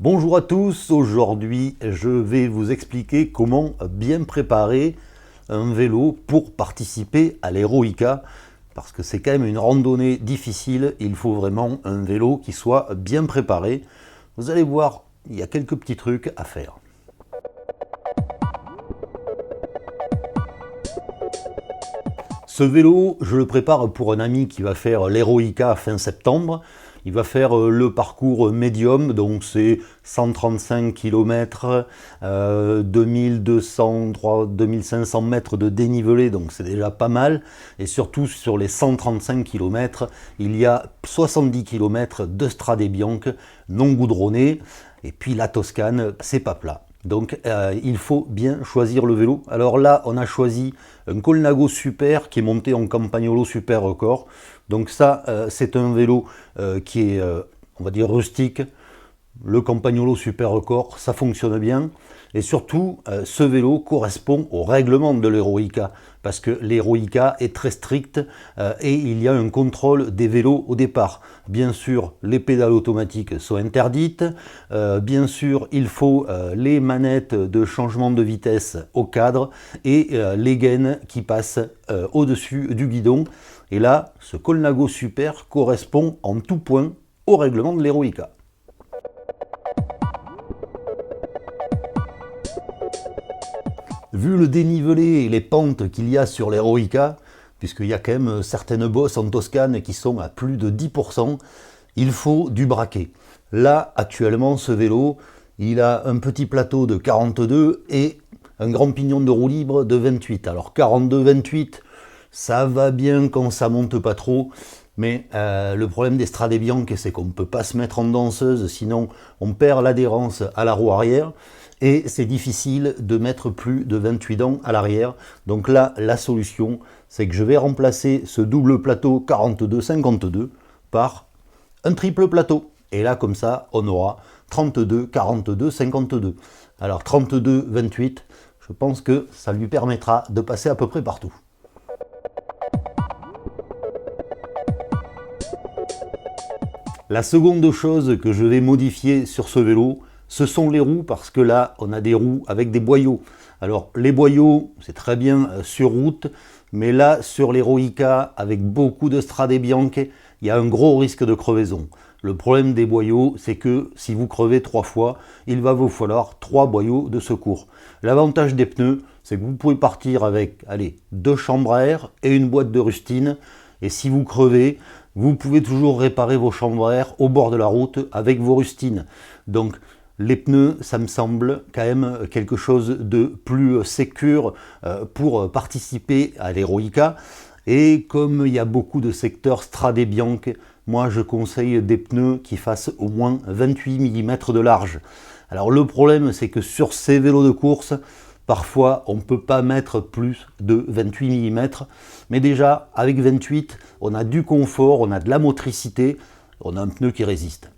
Bonjour à tous, aujourd'hui je vais vous expliquer comment bien préparer un vélo pour participer à l'Heroica, parce que c'est quand même une randonnée difficile, il faut vraiment un vélo qui soit bien préparé. Vous allez voir, il y a quelques petits trucs à faire. Ce vélo, je le prépare pour un ami qui va faire l'Heroica fin septembre. Il va faire le parcours médium, donc c'est 135 km, 2200-2500 mètres de dénivelé, donc c'est déjà pas mal. Et surtout sur les 135 km, il y a 70 km de Strade Bianche non goudronné. Et puis la Toscane, c'est pas plat. Donc il faut bien choisir le vélo. Alors là, on a choisi un Colnago Super qui est monté en Campagnolo Super Record. Donc ça, c'est un vélo qui est, on va dire, rustique. Le Campagnolo Super Record, ça fonctionne bien. Et surtout, ce vélo correspond au règlement de l'Heroica, parce que l'Heroica est très stricte et il y a un contrôle des vélos au départ. Bien sûr, les pédales automatiques sont interdites. Bien sûr, il faut les manettes de changement de vitesse au cadre et les gaines qui passent au-dessus du guidon. Et là, ce Colnago Super correspond en tout point au règlement de l'Heroica. Vu le dénivelé et les pentes qu'il y a sur l'Heroica, puisqu'il y a quand même certaines bosses en Toscane qui sont à plus de 10%, il faut du braquet. Là, actuellement, ce vélo, il a un petit plateau de 42 et un grand pignon de roue libre de 28. Alors 42-28, ça va bien quand ça monte pas trop, mais le problème des Strade Bianche, c'est qu'on ne peut pas se mettre en danseuse, sinon on perd l'adhérence à la roue arrière. Et c'est difficile de mettre plus de 28 dents à l'arrière. Donc là, la solution, c'est que je vais remplacer ce double plateau 42-52 par un triple plateau. Et là, comme ça, on aura 32, 42, 52. Alors 32, 28, je pense que ça lui permettra de passer à peu près partout. La seconde chose que je vais modifier sur ce vélo, ce sont les roues, parce que là, on a des roues avec des boyaux. Alors, les boyaux, c'est très bien sur route, mais là, sur l'Heroica, avec beaucoup de Strade Bianche, il y a un gros risque de crevaison. Le problème des boyaux, c'est que si vous crevez 3 fois, il va vous falloir 3 boyaux de secours. L'avantage des pneus, c'est que vous pouvez partir avec, allez, 2 chambres à air et une boîte de rustine. Et si vous crevez, vous pouvez toujours réparer vos chambres à air au bord de la route avec vos rustines. Donc, les pneus, ça me semble quand même quelque chose de plus sécure pour participer à l'Heroica. Et comme il y a beaucoup de secteurs Strade Bianche, moi je conseille des pneus qui fassent au moins 28 mm de large. Alors le problème, c'est que sur ces vélos de course, parfois on ne peut pas mettre plus de 28 mm. Mais déjà, avec 28, on a du confort, on a de la motricité, on a un pneu qui résiste.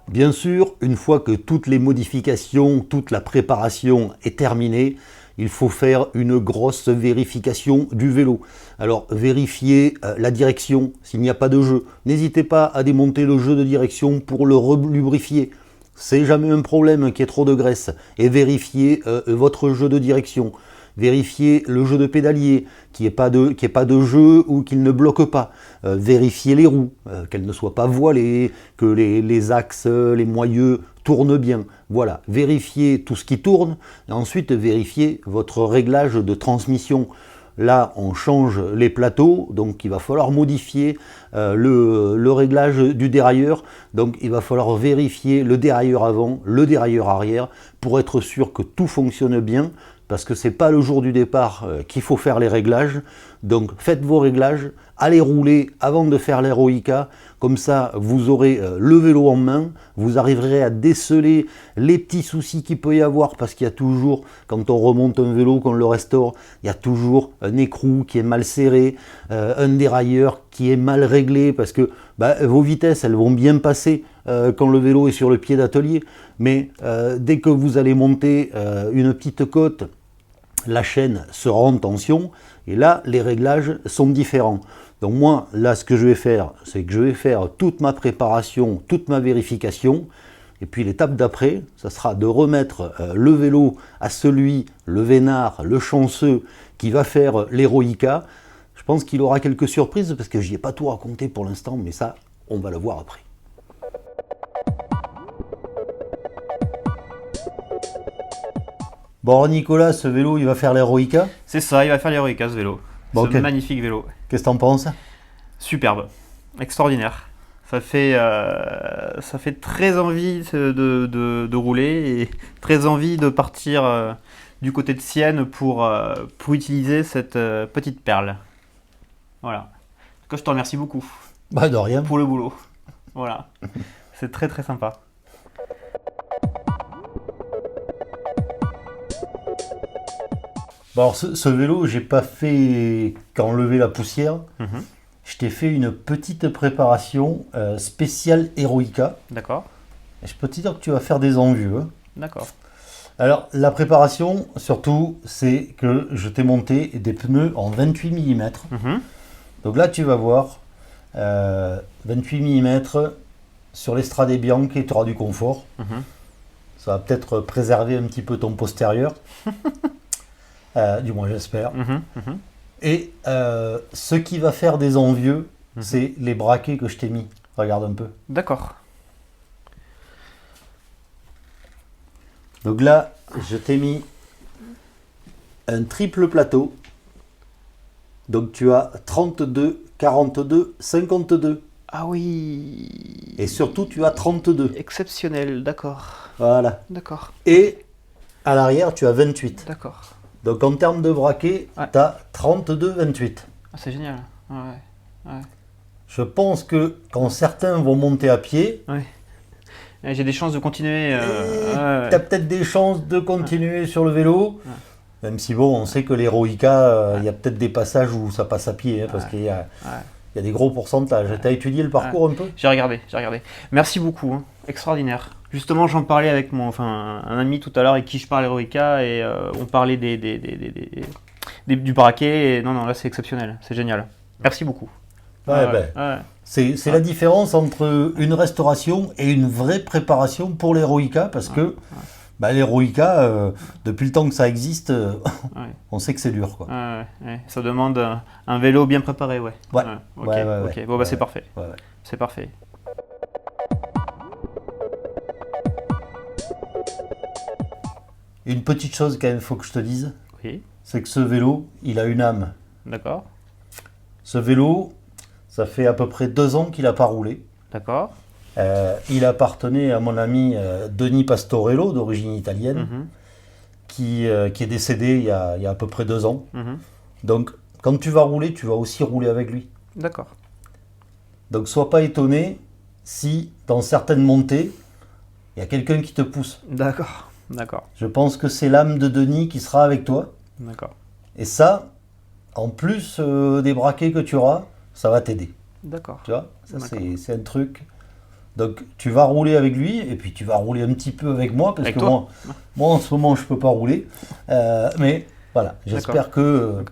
Bien sûr, une fois que toutes les modifications, toute la préparation est terminée, il faut faire une grosse vérification du vélo. Alors, vérifiez la direction s'il n'y a pas de jeu. N'hésitez pas à démonter le jeu de direction pour le relubrifier. C'est jamais un problème qu'il y ait trop de graisse. Et vérifiez votre jeu de direction. Vérifiez le jeu de pédalier, qu'il n'y ait pas de jeu ou qu'il ne bloque pas. Vérifiez les roues, qu'elles ne soient pas voilées, que les axes, les moyeux tournent bien. Voilà, vérifiez tout ce qui tourne, et ensuite vérifiez votre réglage de transmission. Là, on change les plateaux, donc il va falloir modifier le réglage du dérailleur. Donc il va falloir vérifier le dérailleur avant, le dérailleur arrière, pour être sûr que tout fonctionne bien, parce que ce n'est pas le jour du départ qu'il faut faire les réglages. Donc faites vos réglages, allez rouler avant de faire l'Heroica, comme ça vous aurez le vélo en main, vous arriverez à déceler les petits soucis qu'il peut y avoir, parce qu'il y a toujours, quand on remonte un vélo, qu'on le restaure, il y a toujours un écrou qui est mal serré, un dérailleur qui est mal réglé, parce que vos vitesses, elles vont bien passer quand le vélo est sur le pied d'atelier, mais dès que vous allez monter une petite côte, la chaîne sera en tension, et là, les réglages sont différents. Donc moi, là, ce que je vais faire, c'est que je vais faire toute ma préparation, toute ma vérification. Et puis l'étape d'après, ça sera de remettre le vélo à celui, le vénard, le chanceux, qui va faire l'Heroica. Je pense qu'il aura quelques surprises, parce que je n'y ai pas tout raconté pour l'instant, mais ça, on va le voir après. Bon, Nicolas, ce vélo, il va faire l'Heroica? C'est ça, il va faire l'Heroica ce vélo. Bon, Ce magnifique vélo. Qu'est-ce que t'en penses? Superbe, extraordinaire. Ça fait très envie de rouler et très envie de partir du côté de Sienne pour utiliser cette petite perle. Voilà. En tout cas, je te remercie beaucoup. Bah, de rien. Pour le boulot. Voilà. C'est très très sympa. Bon, alors ce vélo, j'ai pas fait qu'enlever la poussière. Je t'ai fait une petite préparation spéciale Heroica. D'accord. Et je peux te dire que tu vas faire des envieux. Hein. D'accord. Alors, la préparation, surtout, c'est que je t'ai monté des pneus en 28 mm. Donc là, tu vas voir 28 mm sur l'Estrade Bianche et tu auras du confort. Ça va peut-être préserver un petit peu ton postérieur. Du moins, j'espère. Et ce qui va faire des envieux, c'est les braquets que je t'ai mis. Regarde un peu. D'accord. Donc là, je t'ai mis un triple plateau. Donc tu as 32, 42, 52. Ah oui. Et surtout, tu as 32. Exceptionnel, d'accord. Voilà. D'accord. Et à l'arrière, tu as 28. D'accord. Donc en termes de braquet, tu as 32, 28. Ah, c'est génial. Ouais. Je pense que quand certains vont monter à pied, j'ai des chances de continuer. tu as peut-être des chances de continuer sur le vélo. Même si bon, on sait que l'Heroica, il y a peut-être des passages où ça passe à pied, hein, parce qu'il y a des gros pourcentages. Tu as étudié le parcours un peu? J'ai regardé. Merci beaucoup, hein. Extraordinaire. Justement, j'en parlais avec un ami tout à l'heure avec qui je parle Heroica et on parlait du braquet. Et non, là c'est exceptionnel, c'est génial. Merci beaucoup. C'est la différence entre une restauration et une vraie préparation pour l'Heroica, parce que l'Heroica, depuis le temps que ça existe, on sait que c'est dur, quoi. Ça demande un vélo bien préparé, Ok. Bon, c'est parfait. C'est parfait. Une petite chose quand même, il faut que je te dise, Oui. c'est que ce vélo, il a une âme. D'accord. Ce vélo, ça fait à peu près 2 ans qu'il n'a pas roulé. D'accord. Il appartenait à mon ami Denis Pastorello, d'origine italienne, qui est décédé il y a à peu près 2 ans. Donc, quand tu vas rouler, tu vas aussi rouler avec lui. D'accord. Donc, sois pas étonné si, dans certaines montées, il y a quelqu'un qui te pousse. D'accord. Je pense que c'est l'âme de Denis qui sera avec toi. D'accord. Et ça, en plus des braquets que tu auras, ça va t'aider. D'accord. Tu vois, ça c'est un truc. Donc tu vas rouler avec lui et puis tu vas rouler un petit peu avec moi parce que moi en ce moment je peux pas rouler. Mais voilà, j'espère que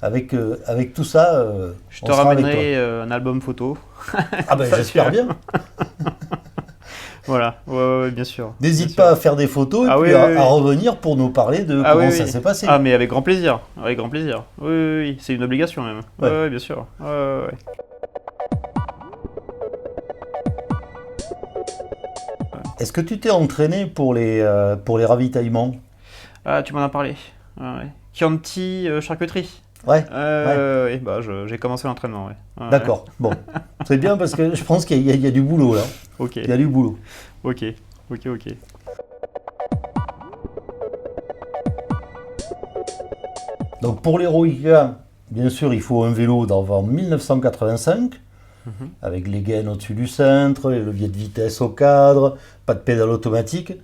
avec tout ça, je te ramènerai un album photo. Ah ben j'espère bien. Voilà, bien sûr. N'hésite pas à faire des photos et puis à revenir pour nous parler de comment ça s'est passé. Ah mais avec grand plaisir, Oui, c'est une obligation même. Oui, bien sûr. Est-ce que tu t'es entraîné pour les ravitaillements? Ah, tu m'en as parlé. Chianti charcuterie. J'ai commencé l'entraînement. D'accord, bon. C'est bien parce que je pense qu'il y a du boulot là. Ok. Il y a du boulot. Ok. Donc pour l'Heroica, bien sûr, il faut un vélo d'avant 1985, avec les gaines au-dessus du cintre, les leviers de vitesse au cadre, pas de pédale automatique.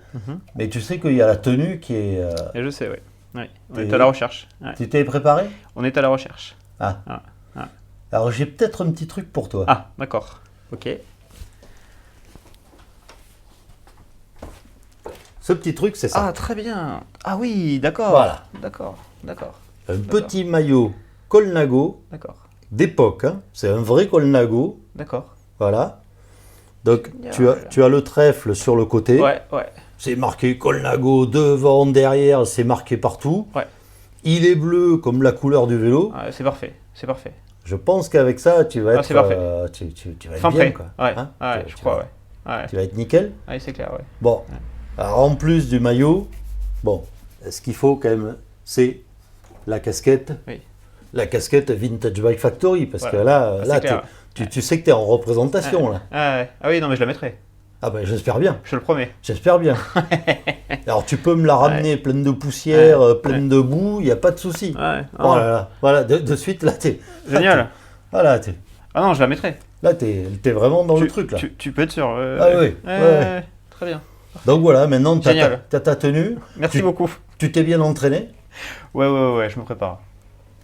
Mais tu sais qu'il y a la tenue qui est... Et je sais, oui. On est à la recherche. Tu t'es préparé? On est à la recherche. Alors j'ai peut-être un petit truc pour toi. Ah, d'accord. Ok. Ce petit truc, c'est ça. Ah, très bien. Ah oui, d'accord. Voilà. D'accord. Un petit maillot Colnago, d'époque, hein. C'est un vrai Colnago. D'accord. Voilà. Donc Génial. tu as le trèfle sur le côté. Ouais, ouais. C'est marqué Colnago devant, derrière, c'est marqué partout. Ouais. Il est bleu comme la couleur du vélo. Ouais, c'est parfait, c'est parfait. Je pense qu'avec ça, tu vas être, c'est parfait. tu vas être Fin bien, prêt. quoi. Ouais, Hein, ouais, tu- je tu crois, vas- ouais. Ouais, Tu vas être nickel. ouais, c'est clair, ouais. Bon, alors en plus du maillot, bon, ce qu'il faut quand même, c'est la casquette. Oui. La casquette Vintage Bike Factory, parce Voilà. que là, Ah, là c'est clair, tu sais que tu es en représentation, là. Ouais. Ah oui, non, mais je la mettrai. Ah ben j'espère bien, Je te le promets. j'espère bien. Alors tu peux me la ramener pleine de poussière, pleine de boue, il n'y a pas de souci. Ouais. Oh là là, voilà, de suite, là, t'es... Génial. Voilà, Ah non, je la mettrai. là, t'es vraiment dans le truc, là. Tu peux être sûr. Ah oui, ouais. Très bien. Donc voilà, maintenant, tu Génial. as ta tenue, Merci beaucoup. tu t'es bien entraîné. Ouais, je me prépare.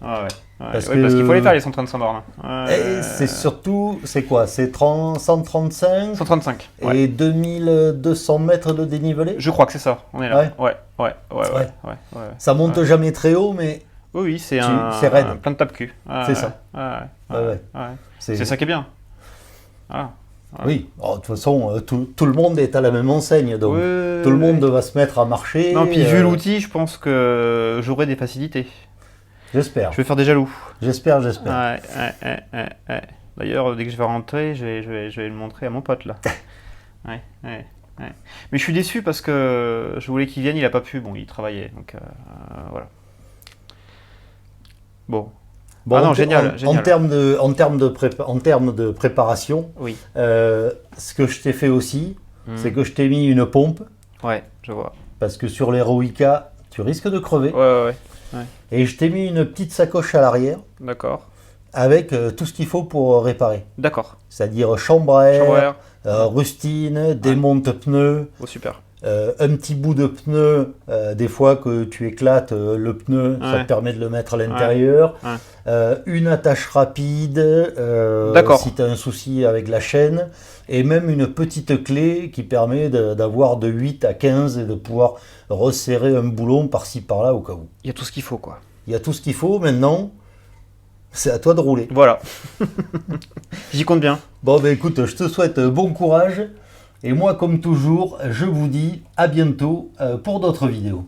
Ah ouais. Parce Parce que- qu'il faut les faire, les 135 bornes. Et c'est surtout, c'est quoi? C'est 135 135. Ouais. et 2200 mètres de dénivelé. Je crois que c'est ça. On est là. Ouais. Ça monte Ouais. jamais très haut, mais Oui, c'est c'est raide. un plein de tape-cul. C'est ça. Ouais. C'est ça qui est bien. Voilà. Oui, oh, de toute façon, tout le monde est à la même enseigne, donc Ouais, tout le monde ouais. va se mettre à marcher. Non, puis vu l'outil, je pense que j'aurai des facilités. J'espère, Je vais faire des jaloux. j'espère. Ouais. D'ailleurs, dès que je vais rentrer, je vais le montrer à mon pote là. Ouais. Mais je suis déçu parce que je voulais qu'il vienne, il a pas pu. Bon, il travaillait, donc voilà. Bon. Bon, Ah non, génial. En termes de préparation, Oui. ce que je t'ai fait aussi, c'est que je t'ai mis une pompe, Ouais, je vois. parce que sur l'Heroica, tu risques de crever. Ouais. Et je t'ai mis une petite sacoche à l'arrière, D'accord. avec tout ce qu'il faut pour réparer. D'accord. C'est-à-dire chambre à air, Chambre à air. rustine, démonte-pneus, Oh, super. un petit bout de pneu, des fois que tu éclates le pneu, ça Ouais. te permet de le mettre à l'intérieur. Ouais. Une attache rapide, D'accord. si tu as un souci avec la chaîne, et même une petite clé qui permet d'avoir de 8 à 15 et de pouvoir resserrer un boulon par-ci par-là au cas où. Il y a tout ce qu'il faut, quoi. Il y a tout ce qu'il faut, maintenant, c'est à toi de rouler. Voilà. J'y compte bien. Bon, ben écoute, je te souhaite bon courage. Et moi, comme toujours, je vous dis à bientôt pour d'autres vidéos.